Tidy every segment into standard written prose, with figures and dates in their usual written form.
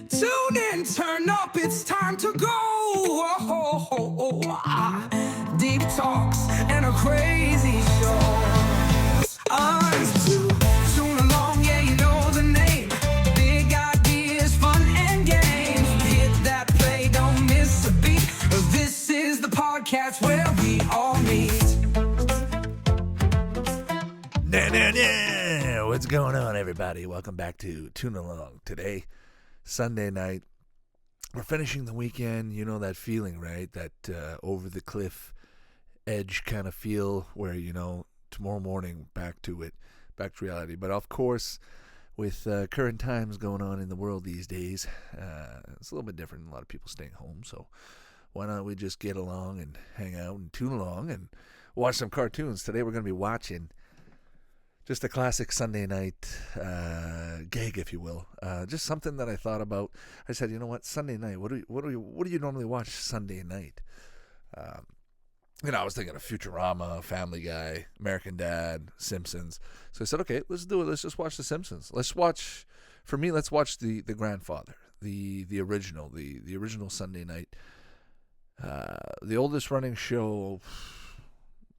Tune in, turn up, it's time to go. Deep talks and a crazy show. It's Toon Along, yeah, you know the name. Big ideas, fun and games. Hit that play, don't miss a beat. This is the podcast where we all meet. What's going on, everybody? Welcome back to Toon Along. Today, Sunday night, we're finishing the weekend. You know that feeling, right? That over the cliff edge kind of feel where, you know, tomorrow morning, back to it, back to reality. But of course, with current times going on in the world these days, it's a little bit different. A lot of people staying home, so why not we just get along and hang out and tune along and watch some cartoons. Today we're going to be watching just a classic Sunday night gig, if you will. Just something that I thought about. I said, you know what, Sunday night. What do you normally watch Sunday night? I was thinking of Futurama, Family Guy, American Dad, Simpsons. So I said, okay, let's do it. Let's just watch The Simpsons. Let's watch the Grandfather, the original, the original Sunday night, the oldest running show.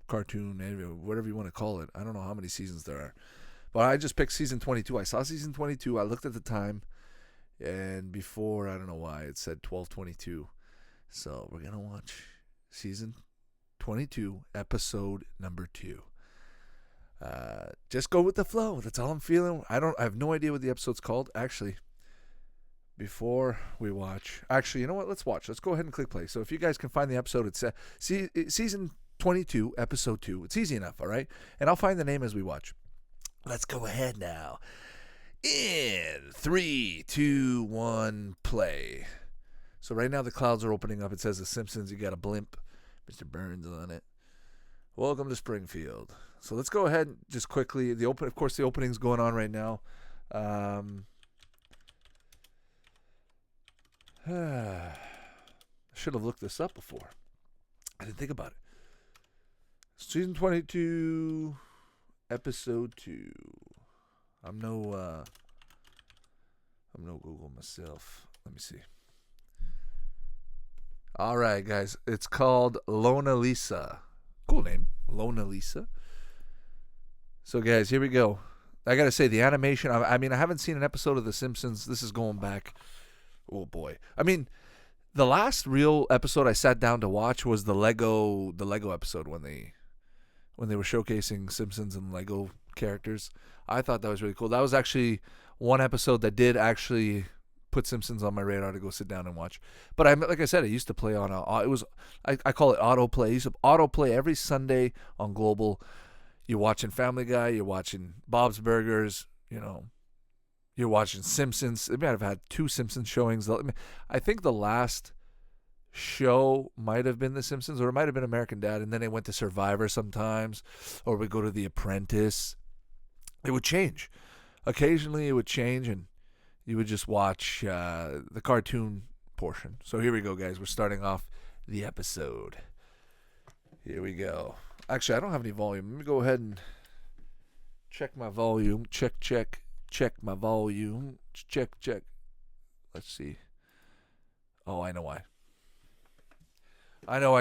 Cartoon, whatever you want to call it. I don't know how many seasons there are, but I just picked season 22. I saw season 22. I looked at the time, and before, I don't know why, it said 12:22. So we're gonna watch season 22, episode number 2. Just go with the flow. That's all I'm feeling. I have no idea what the episode's called. Actually, before we watch, you know what? Let's watch. Let's go ahead and click play. So if you guys can find the episode, it's season 22, episode 2. It's easy enough, all right? And I'll find the name as we watch. Let's go ahead now. In 3, 2, 1, play. So right now the clouds are opening up. It says The Simpsons. You got a blimp. Mr. Burns on it. Welcome to Springfield. So let's go ahead and just quickly. Of course, the opening's going on right now. I should have looked this up before. I didn't think about it. Season 22, episode 2. I'm no Google myself. Let me see. All right, guys. It's called Lona Lisa. Cool name, Lona Lisa. So, guys, here we go. I got to say, the animation, I haven't seen an episode of The Simpsons. This is going back, oh, boy. The last real episode I sat down to watch was the Lego episode when they were showcasing Simpsons and Lego characters. I thought that was really cool. That was actually one episode that did actually put Simpsons on my radar to go sit down and watch. But like I said, I used to play on I call it autoplay. I used to autoplay every Sunday on Global. You're watching Family Guy, you're watching Bob's Burgers, you're watching Simpsons. They might have had 2 Simpsons showings. I think the last show might have been The Simpsons, or it might have been American Dad, and then they went to Survivor sometimes, or we go to The Apprentice. It would change. Occasionally it would change, and you would just watch the cartoon portion. So here we go, guys. We're starting off the episode. Here we go. Actually, I don't have any volume. Let me go ahead and check my volume. Check my volume. Check. Let's see. Oh, I know why.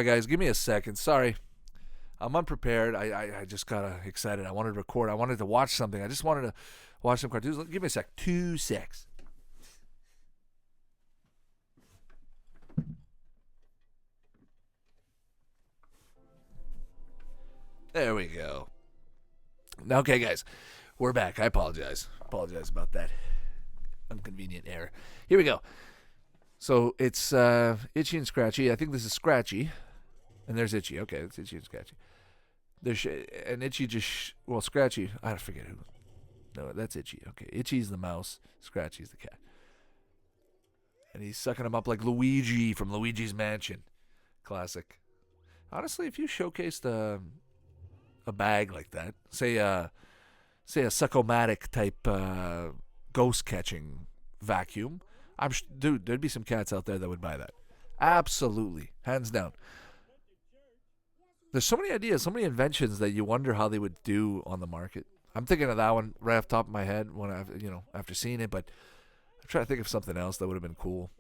Guys. Give me a second. Sorry. I'm unprepared. I just got excited. I wanted to record. I wanted to watch something. I just wanted to watch some cartoons. Give me a sec. 2 secs. There we go. Okay, guys. We're back. I apologize. Apologize about that inconvenient error. Here we go. So it's Itchy and Scratchy. I think this is Scratchy. And there's Itchy. Okay, it's Itchy and Scratchy. There's and Itchy Scratchy. I forget who. No, that's Itchy. Okay, Itchy's the mouse. Scratchy's the cat. And he's sucking him up like Luigi from Luigi's Mansion. Classic. Honestly, if you showcased a bag like that, say a Suckomatic type ghost catching vacuum, dude, there'd be some cats out there that would buy that. Absolutely, hands down. There's so many ideas, so many inventions that you wonder how they would do on the market. I'm thinking of that one right off the top of my head when after seeing it, but I'm trying to think of something else that would have been cool.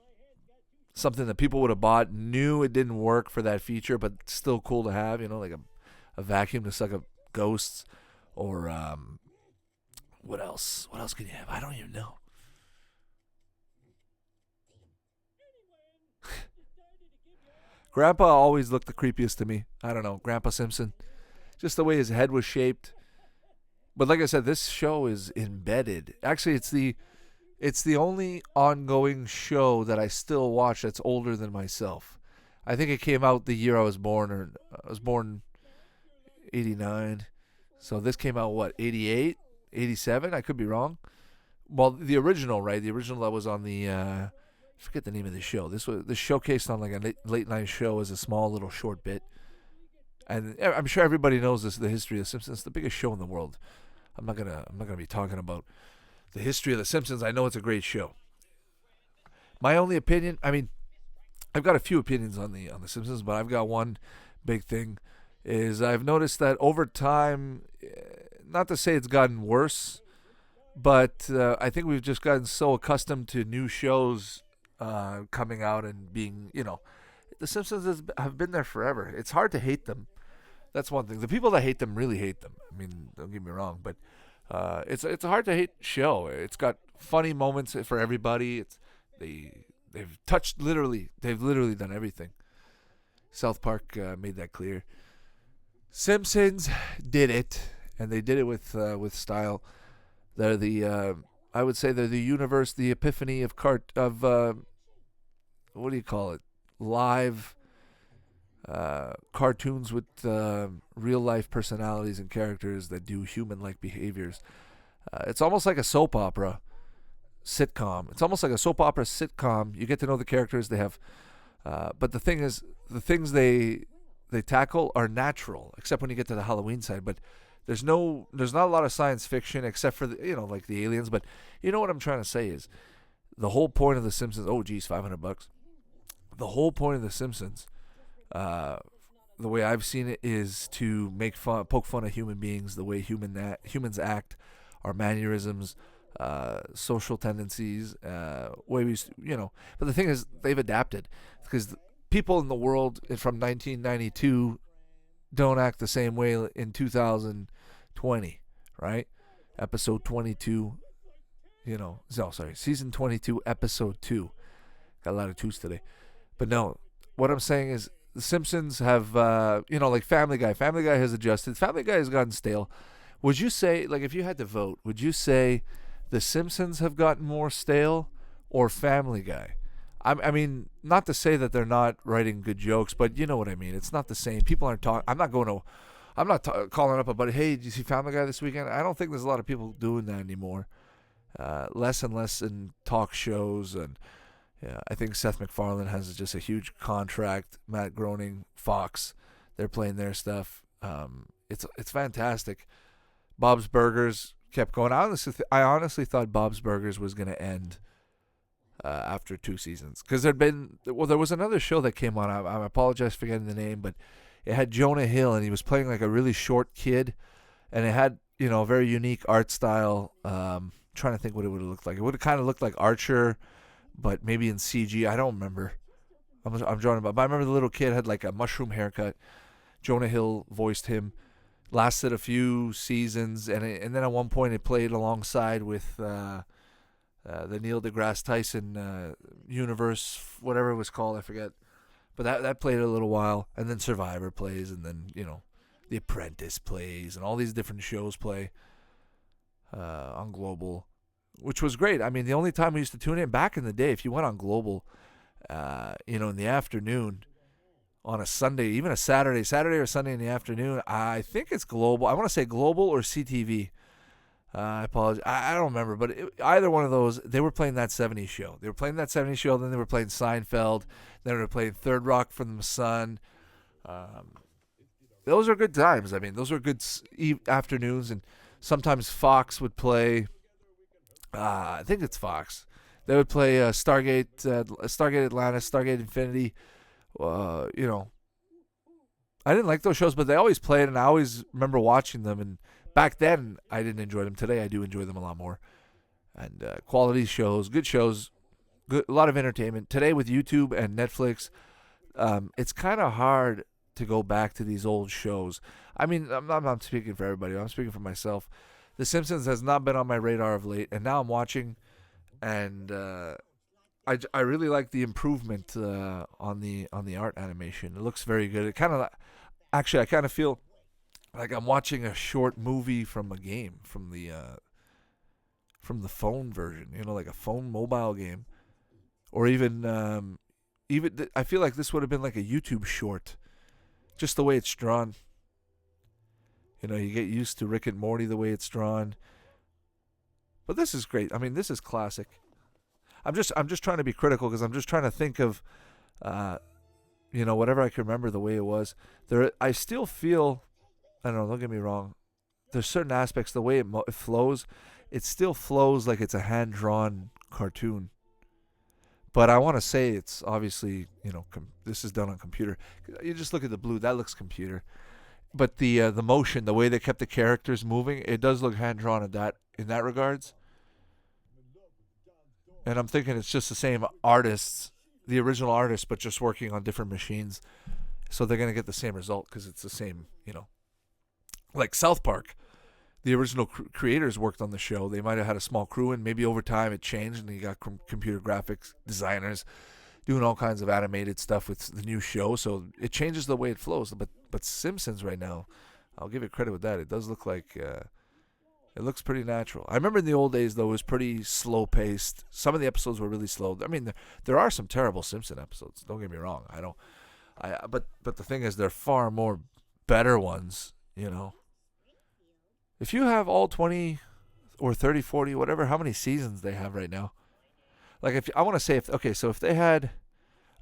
Something that people would have bought, knew it didn't work for that feature, but still cool to have, like a vacuum to suck up ghosts. Or, what else? What else can you have? I don't even know. Grandpa always looked the creepiest to me. I don't know. Grandpa Simpson. Just the way his head was shaped. But like I said, this show is embedded. Actually, it's the only ongoing show that I still watch that's older than myself. I think it came out the year I was born, or I was born 89. So this came out, what, 88? 87? I could be wrong. Well, the original, right? The original that was on the, I forget the name of the show. This showcased on like a late night show as a small little short bit. And I'm sure everybody knows this, the history of The Simpsons. It's the biggest show in the world. I'm not gonna be talking about the history of The Simpsons. I know it's a great show. My only opinion, I mean, I've got a few opinions on the Simpsons, but I've got one big thing, is I've noticed that over time, not to say it's gotten worse, but I think we've just gotten so accustomed to new shows coming out and being, The Simpsons have been there forever. It's hard to hate them. That's one thing. The people that hate them really hate them. I mean, don't get me wrong, but it's a hard to hate show. It's got funny moments for everybody. They've literally done everything. South Park made that clear. Simpsons did it, and they did it with style. They're I would say they're the universe, the epiphany of what do you call it? Live cartoons with real life personalities and characters that do human-like behaviors. It's almost like a soap opera sitcom. It's almost like a soap opera sitcom. You get to know the characters they have, but the thing is, the things they tackle are natural, except when you get to the Halloween side. But there's not a lot of science fiction except for like the aliens. But you know what I'm trying to say is the whole point of The Simpsons. Oh, geez, $500. The whole point of The Simpsons, the way I've seen it, is to poke fun at human beings, the way humans act, our mannerisms, social tendencies, way we, But the thing is, they've adapted, because people in the world from 1992 don't act the same way in 2020, right? Episode 22, season 22, episode 2. Got a lot of twos today. But no, what I'm saying is The Simpsons have, like Family Guy. Family Guy has adjusted. Family Guy has gotten stale. Would you say, like, if you had to vote, would you say The Simpsons have gotten more stale or Family Guy? I mean, not to say that they're not writing good jokes, but you know what I mean. It's not the same. People aren't talking. I'm not calling up about, hey, did you see Family Guy this weekend? I don't think there's a lot of people doing that anymore. Less and less in talk shows, and yeah, I think Seth MacFarlane has just a huge contract. Matt Groening, Fox, they're playing their stuff. It's fantastic. Bob's Burgers kept going. I honestly thought Bob's Burgers was going to end after 2 seasons, because there was another show that came on. I apologize for forgetting the name, but it had Jonah Hill, and he was playing like a really short kid, and it had a very unique art style. Trying to think what it would have looked like. It would have kind of looked like Archer, but maybe in CG. I don't remember. I'm drawing about. But I remember the little kid had like a mushroom haircut. Jonah Hill voiced him. Lasted a few seasons, and then at one point it played alongside with the Neil deGrasse Tyson universe, whatever it was called, I forget. But that played a little while, and then Survivor plays, and then The Apprentice plays, and all these different shows play on Global, which was great. I mean, the only time we used to tune in back in the day, if you went on Global, in the afternoon, on a Sunday, even a Saturday or Sunday in the afternoon, I think it's Global. I want to say Global or CTV. I apologize. I don't remember, but either one of those, they were playing that 70s show. They were playing that 70s show, then they were playing Seinfeld, then they were playing Third Rock from the Sun. Those are good times. I mean, those were good afternoons, and sometimes Fox would play, I think it's Fox. They would play Stargate Atlantis, Stargate Infinity. I didn't like those shows, but they always played, and I always remember watching them. And back then, I didn't enjoy them. Today, I do enjoy them a lot more. and quality shows, good shows, a lot of entertainment. Today with YouTube and Netflix, it's kind of hard to go back to these old shows. I mean, I'm not speaking for everybody. I'm speaking for myself. The Simpsons has not been on my radar of late, and now I'm watching, and I really like the improvement on the art animation. It looks very good. It kind of actually, I kind of feel like I'm watching a short movie from a game, from the phone version. Like a phone mobile game, or even I feel like this would have been like a YouTube short, just the way it's drawn. You get used to Rick and Morty the way it's drawn. But this is great. I mean, this is classic. I'm just trying to be critical because I'm just trying to think of, whatever I can remember the way it was. I still feel, I don't know. Don't get me wrong. There's certain aspects, the way it flows, it still flows like it's a hand drawn cartoon. But I want to say it's obviously, this is done on computer. You just look at the blue, that looks computer. But the motion, the way they kept the characters moving, it does look hand drawn in that regards. And I'm thinking it's just the same artists, the original artists, but just working on different machines. So they're going to get the same result because it's the same, Like South Park, the original creators worked on the show. They might have had a small crew, and maybe over time it changed, and you got computer graphics designers doing all kinds of animated stuff with the new show. So it changes the way it flows. But Simpsons right now, I'll give it credit with that. It does look like it looks pretty natural. I remember in the old days, though, it was pretty slow-paced. Some of the episodes were really slow. I mean, there are some terrible Simpson episodes. Don't get me wrong. But the thing is, there are far more better ones, If you have all 20 or 30, 40, whatever, how many seasons they have right now. Like, so if they had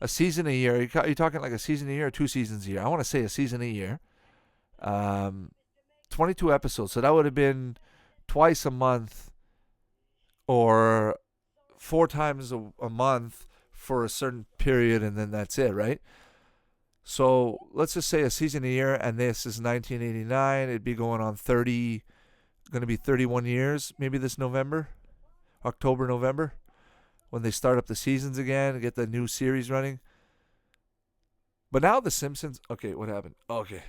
a season a year, you're talking like a season a year or 2 seasons a year. I want to say a season a year. 22 episodes. So that would have been twice a month or 4 times a month for a certain period, and then that's it, right? So let's just say a season a year, and this is 1989. It'd be going on 31 years, maybe this November, October, November, when they start up the seasons again and get the new series running. But now the Simpsons, okay, what happened? Okay.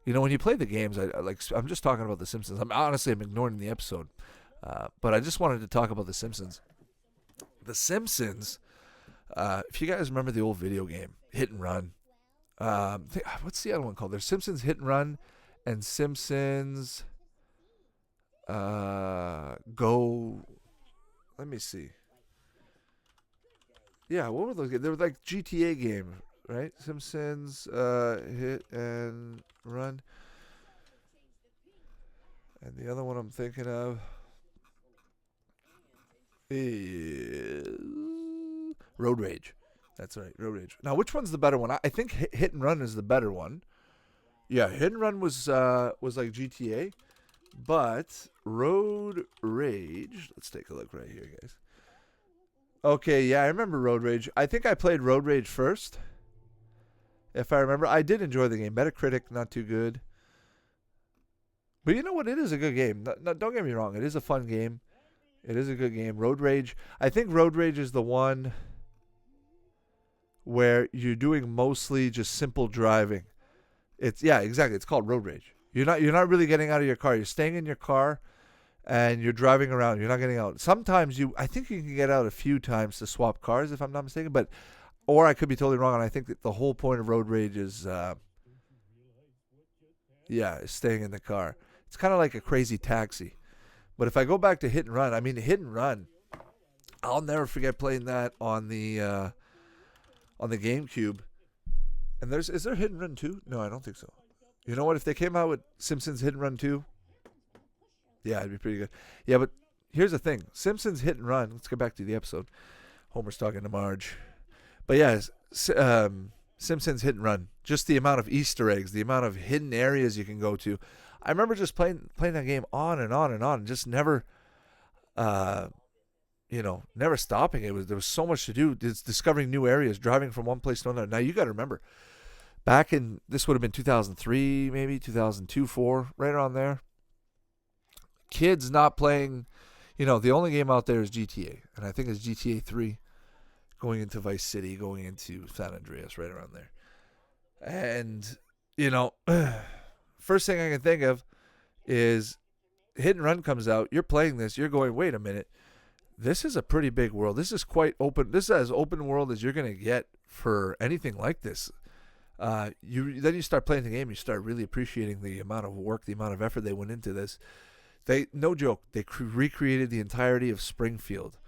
When you play the games, I'm just talking about the Simpsons. I'm ignoring the episode. But I just wanted to talk about the Simpsons. The Simpsons, if you guys remember the old video game, Hit and Run. What's the other one called? There's Simpsons Hit and Run and Simpsons Go. Let me see. Yeah, what were those games? They were like GTA game, right? Simpsons Hit and Run. And the other one I'm thinking of is Road Rage. That's right, Road Rage. Now, which one's the better one? I think Hit and Run is the better one. Yeah, Hit and Run was like GTA, but Road Rage. Let's take a look right here, guys. Okay, yeah, I remember Road Rage. I think I played Road Rage first, if I remember. I did enjoy the game. Metacritic, not too good. But you know what? It is a good game. No, don't get me wrong. It is a fun game. It is a good game. Road Rage. I think Road Rage is the one where you're doing mostly just simple driving. Exactly. It's called Road Rage. You're not really getting out of your car. You're staying in your car and you're driving around. You're not getting out. Sometimes I think you can get out a few times to swap cars, if I'm not mistaken, or I could be totally wrong, and I think that the whole point of Road Rage is staying in the car. It's kind of like a crazy taxi. But if I go back to Hit and Run, Hit and Run, I'll never forget playing that on the GameCube. And is there Hit and Run 2? No, I don't think so. You know what? If they came out with Simpsons Hit and Run 2, yeah, it'd be pretty good. Yeah, but here's the thing. Simpsons Hit and Run, let's get back to the episode. Homer's talking to Marge. But yeah, Simpsons Hit and Run. Just the amount of Easter eggs, the amount of hidden areas you can go to. I remember just playing that game on and on and on, just never, never stopping. There was so much to do. It's discovering new areas, driving from one place to another. Now you got to remember, this would have been 2003, maybe 2002, 2004, right around there. Kids not playing, The only game out there is GTA, and I think it's GTA 3 going into Vice City, going into San Andreas, right around there. And, first thing I can think of is Hit and Run comes out. You're playing this. You're going, wait a minute. This is a pretty big world. This is quite open. This is as open world as you're going to get for anything like this. Then you start playing the game. You start really appreciating the amount of work, the amount of effort they went into this. No joke. They recreated the entirety of Springfield.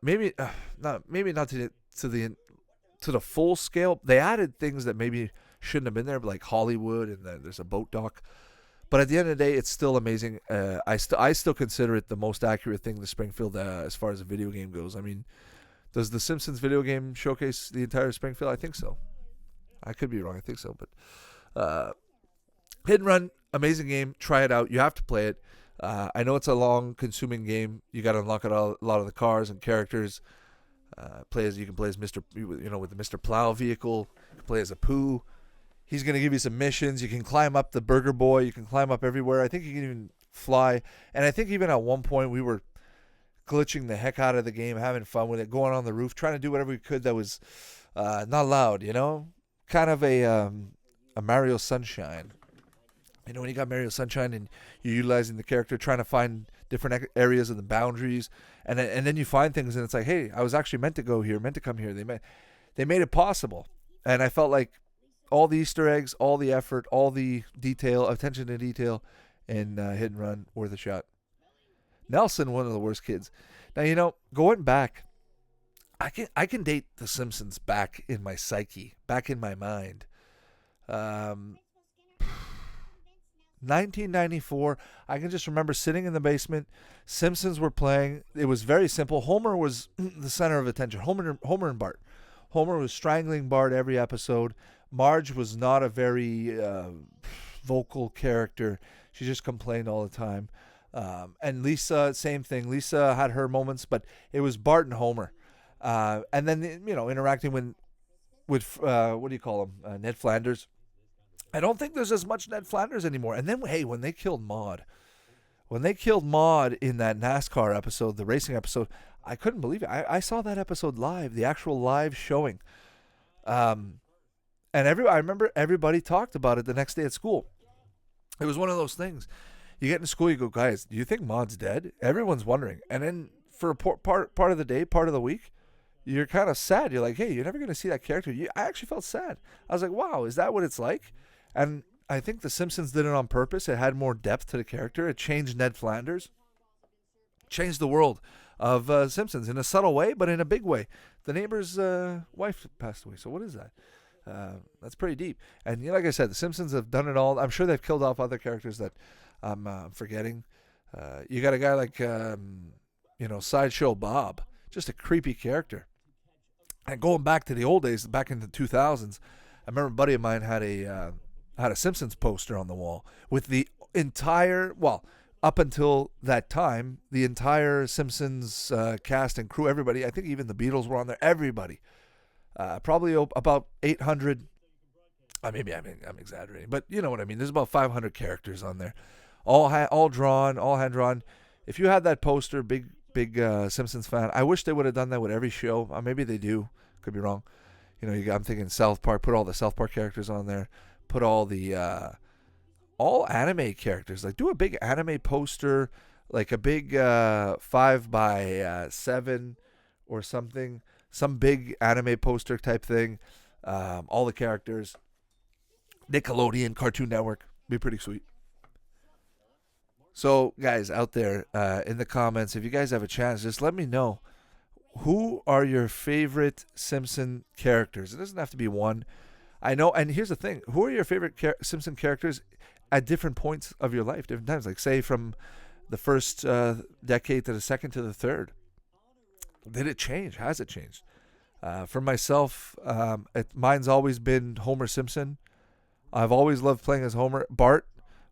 Maybe not to the full scale. They added things that maybe shouldn't have been there, like Hollywood, and there's a boat dock. But at the end of the day, it's still amazing. I still consider it the most accurate thing to Springfield as far as a video game goes. I mean, does the Simpsons video game showcase the entire Springfield? I think so. I could be wrong. I think so. But Hit and Run, amazing game. Try it out. You have to play it. I know it's a long, consuming game. You got to unlock a lot of the cars and characters. You can play as Mr. With the Mr. Plow vehicle. You can play as a Pooh. He's going to give you some missions. You can climb up the Burger Boy. You can climb up everywhere. I think you can even fly. And I think even at one point we were glitching the heck out of the game, having fun with it, going on the roof, trying to do whatever we could that was not loud, Kind of a Mario Sunshine. When you got Mario Sunshine and you're utilizing the character, trying to find different areas of the boundaries, and then you find things and it's like, hey, I was actually meant to go here, meant to come here. They made it possible. And I felt like all the Easter eggs, all the effort, all the attention to detail in Hit and Run, worth a shot. Nelson, one of the worst kids. Now, going back, I can date The Simpsons back in my psyche, back in my mind. 1994, I can just remember sitting in the basement. Simpsons were playing. It was very simple. Homer was the center of attention. Homer and Bart. Homer was strangling Bart every episode. Marge was not a very vocal character. She just complained all the time. And Lisa, same thing. Lisa had her moments, but it was Bart and Homer. And then, interacting with what do you call him? Ned Flanders. I don't think there's as much Ned Flanders anymore. And then, hey, when they killed Maude in that NASCAR episode, the racing episode, I couldn't believe it. I saw that episode live, the actual live showing. And I remember everybody talked about it the next day at school. It was one of those things. You get into school, you go, guys, do you think Maude's dead? Everyone's wondering. And then for a part of the day, part of the week, you're kind of sad. You're like, hey, you're never going to see that character. I actually felt sad. I was like, wow, is that what it's like? And I think The Simpsons did it on purpose. It had more depth to the character. It changed Ned Flanders. Changed the world of Simpsons in a subtle way, but in a big way. The neighbor's wife passed away. So what is that? That's pretty deep. And like I said, The Simpsons have done it all. I'm sure they've killed off other characters that I'm forgetting. You got a guy like, Sideshow Bob. Just a creepy character. And going back to the old days, back in the 2000s, I remember a buddy of mine had a Simpsons poster on the wall with the entire, up until that time, the entire Simpsons cast and crew, everybody. I think even the Beatles were on there. Everybody. Probably about 800. Maybe I'm exaggerating, but you know what I mean. There's about 500 characters on there, all hand drawn. If you had that poster, big Simpsons fan, I wish they would have done that with every show. Maybe they do. Could be wrong. I'm thinking South Park. Put all the South Park characters on there. Put all the all anime characters. Like do a big anime poster, like a big 5x7 or something. Some big anime poster type thing. All the characters. Nickelodeon, Cartoon Network. Be pretty sweet. So, guys out there in the comments, if you guys have a chance, just let me know. Who are your favorite Simpson characters? It doesn't have to be one. I know, and here's the thing. Who are your favorite Simpson characters at different points of your life, different times? Like, say, from the first decade to the second to the third. Did it change? Has it changed? For myself, mine's always been Homer Simpson. I've always loved playing as Homer. Bart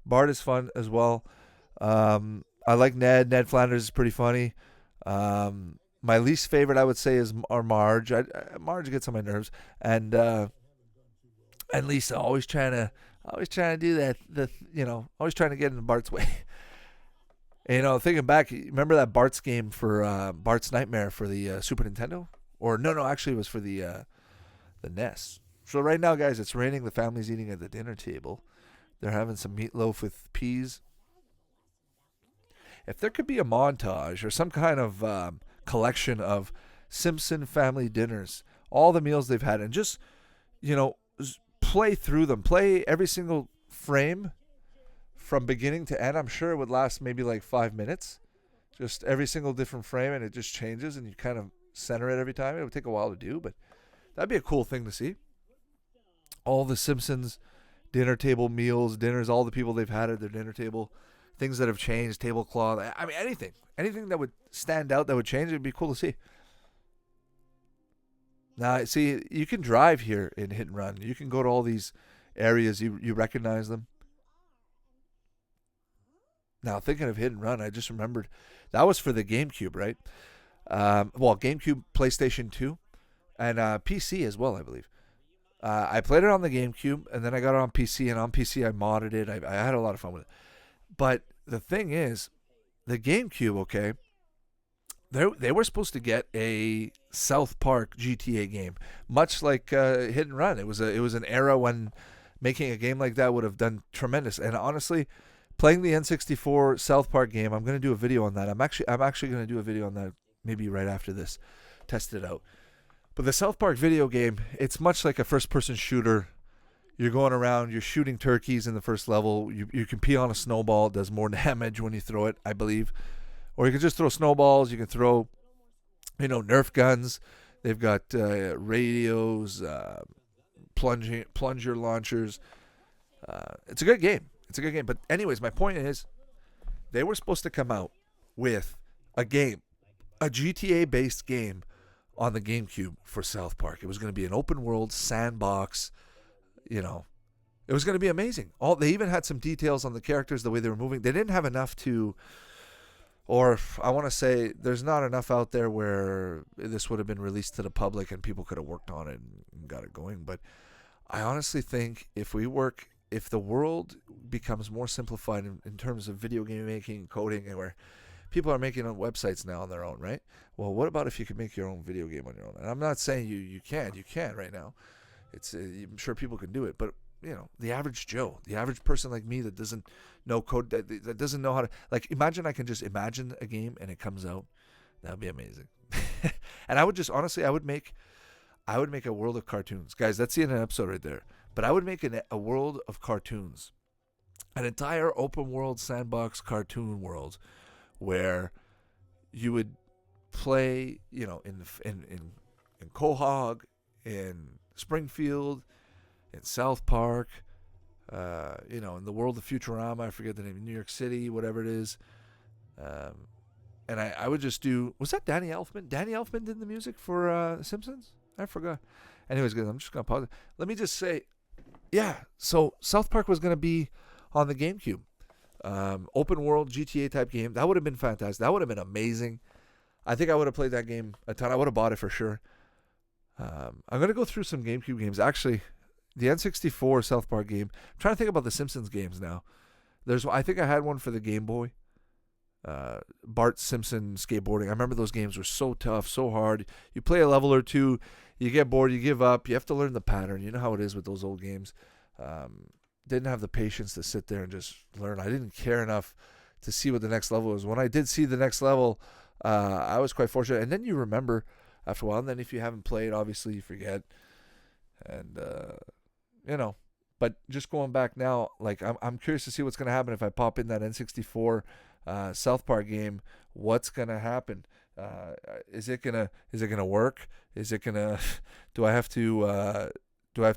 is fun as well. I like Ned. Ned Flanders is pretty funny. My least favorite, I would say, is Marge. Marge gets on my nerves, and Lisa always trying to do that. Always trying to get in Bart's way. And, thinking back, remember that Bart's game for Bart's Nightmare for the Super Nintendo? Or no, actually it was for the NES. So right now, guys, it's raining. The family's eating at the dinner table. They're having some meatloaf with peas. If there could be a montage or some kind of collection of Simpson family dinners, all the meals they've had, and just, play through them. Play every single frame from beginning to end. I'm sure it would last maybe like 5 minutes. Just every single different frame, and it just changes, and you kind of center it every time. It would take a while to do, but that'd be a cool thing to see. All the Simpsons dinner table meals, dinners, all the people they've had at their dinner table, things that have changed, tablecloth. I mean, anything that would stand out that would change, it'd be cool to see. Now, see, you can drive here in Hit and Run. You can go to all these areas. You recognize them. Now, thinking of Hit and Run, I just remembered that was for the GameCube, right? GameCube, PlayStation 2, and PC as well, I believe. I played it on the GameCube, and then I got it on PC, and on PC I modded it. I had a lot of fun with it. But the thing is, the GameCube, okay, they were supposed to get a South Park GTA game, much like Hit and Run. It was an era when making a game like that would have done tremendous. And honestly, playing the N64 South Park game, I'm going to do a video on that. I'm actually going to do a video on that maybe right after this, test it out. But the South Park video game, it's much like a first-person shooter. You're going around, you're shooting turkeys in the first level. You can pee on a snowball. It does more damage when you throw it, I believe. Or you can just throw snowballs. You can throw, Nerf guns. They've got radios, plunger launchers. It's a good game. But anyways, my point is, they were supposed to come out with a GTA-based game on the GameCube for South Park. It was going to be an open world sandbox. It was going to be amazing. They even had some details on the characters, the way they were moving. They didn't have enough or I want to say there's not enough out there where this would have been released to the public and people could have worked on it and got it going. But I honestly think if the world becomes more simplified in terms of video game making, coding, and where people are making websites now on their own, right? Well, what about if you could make your own video game on your own? And I'm not saying you can right now. I'm sure people can do it, but the average Joe, the average person like me that doesn't know code, that doesn't know how to, like, imagine I can just imagine a game and it comes out. That would be amazing. And I would just, honestly, I would make a world of cartoons. Guys, that's the end of the episode right there. But I would make a world of cartoons, an entire open world sandbox cartoon world where you would play, in Quahog, in Springfield, in South Park, in the world of Futurama. I forget the name, New York City, whatever it is. And I would just do. Was that Danny Elfman? Danny Elfman did the music for Simpsons. I forgot. Anyways, guys, I'm just gonna pause it. Let me just say, yeah. So South Park was gonna be on the GameCube. Open world GTA type game. That would have been fantastic. That would have been amazing. I think I would have played that game a ton. I would have bought it for sure. I'm going to go through some GameCube games. Actually, the N64 South Park game. I'm trying to think about the Simpsons games now. I think I had one for the Game Boy. Bart Simpson skateboarding. I remember those games were so tough, so hard. You play a level or two, you get bored, you give up. You have to learn the pattern. You know how it is with those old games. Didn't have the patience to sit there and just learn. I didn't care enough to see what the next level was. When I did see the next level, I was quite fortunate. And then you remember after a while. And then if you haven't played, obviously you forget. And, but just going back now, like I'm curious to see what's going to happen if I pop in that N64 South Park game. What's going to happen? Is it gonna work? Is it gonna? Do I have to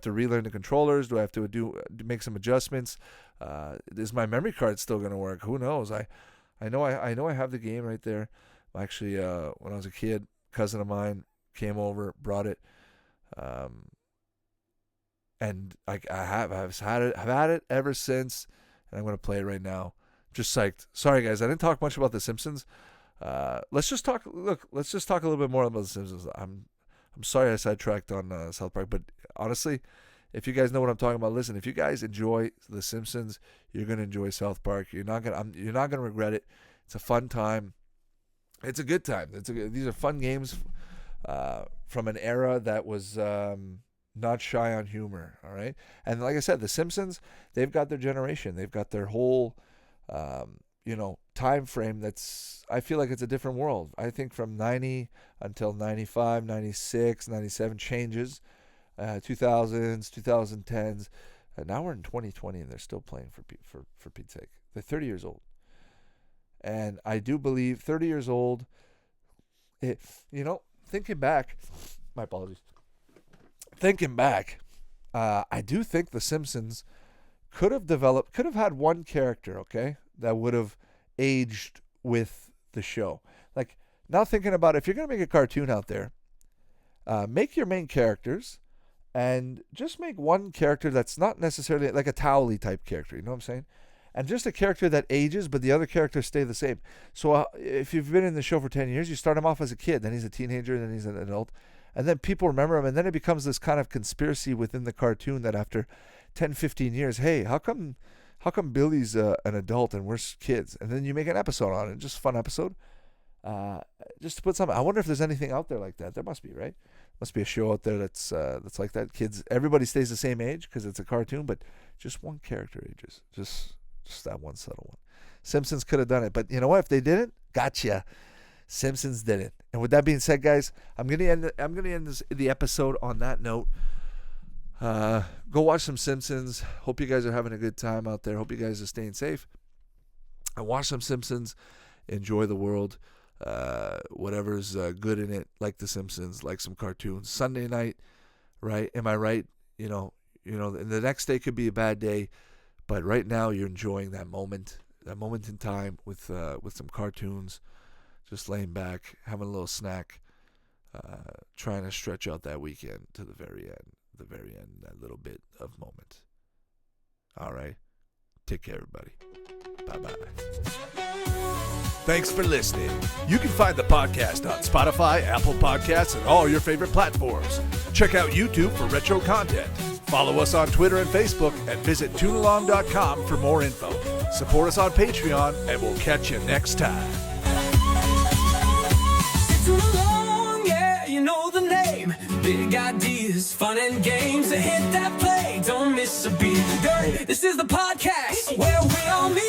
relearn the controllers? Do I have to make some adjustments? Is my memory card still gonna work? Who knows? I know I have the game right there. Actually, when I was a kid, a cousin of mine came over, brought it, and I've had it ever since, and I'm gonna play it right now. Just psyched. Sorry guys, I didn't talk much about The Simpsons. Let's just talk a little bit more about The Simpsons. I'm sorry I sidetracked on South Park, but honestly, if you guys know what I'm talking about, listen. If you guys enjoy The Simpsons, you're gonna enjoy South Park. You're not gonna regret it. It's a fun time. It's a good time. These are fun games from an era that was not shy on humor. All right, and like I said, The Simpsons, they've got their generation. They've got their whole time frame. I feel like it's a different world. I think from 90 until 95, 96, 97 changes, 2000s, 2010s. Now we're in 2020 and they're still playing for Pete's sake. They're 30 years old. And I do believe 30 years old, thinking back, my apologies. Thinking back, I do think The Simpsons could have had one character, okay, that would have aged with the show. Like, now thinking about it, if you're going to make a cartoon out there, make your main characters and just make one character that's not necessarily like a Towley type character, you know what I'm saying? And just a character that ages, but the other characters stay the same. So if you've been in the show for 10 years, you start him off as a kid, then he's a teenager, then he's an adult, and then people remember him, and then it becomes this kind of conspiracy within the cartoon that after 10, 15 years, hey, how come Billy's an adult and we're kids? And then you make an episode on it, just a fun episode, just to put something. I wonder if there's anything out there like that. There must be, right? Must be a show out there that's like that. Kids, everybody stays the same age because it's a cartoon, but just one character ages. Just that one subtle one. Simpsons could have done it, but you know what? If they didn't, gotcha. Simpsons didn't. And with that being said, guys, I'm gonna end the episode on that note. Go watch some Simpsons. Hope you guys are having a good time out there. Hope you guys are staying safe. And watch some Simpsons. Enjoy the world. Whatever's good in it, like The Simpsons, like some cartoons. Sunday night, right? Am I right? You know, and the next day could be a bad day, but right now you're enjoying that moment in time with some cartoons, just laying back, having a little snack, trying to stretch out that weekend to the very end, that little bit of moment. All right. Take care, everybody. Bye-bye. Thanks for listening. You can find the podcast on Spotify, Apple Podcasts, and all your favorite platforms. Check out YouTube for retro content. Follow us on Twitter and Facebook, and visit toonalong.com for more info. Support us on Patreon, and we'll catch you next time. Toon Along, yeah, you know the name. Big ideas, fun and games. Hit that play, don't miss a beat. This is the podcast where we all meet.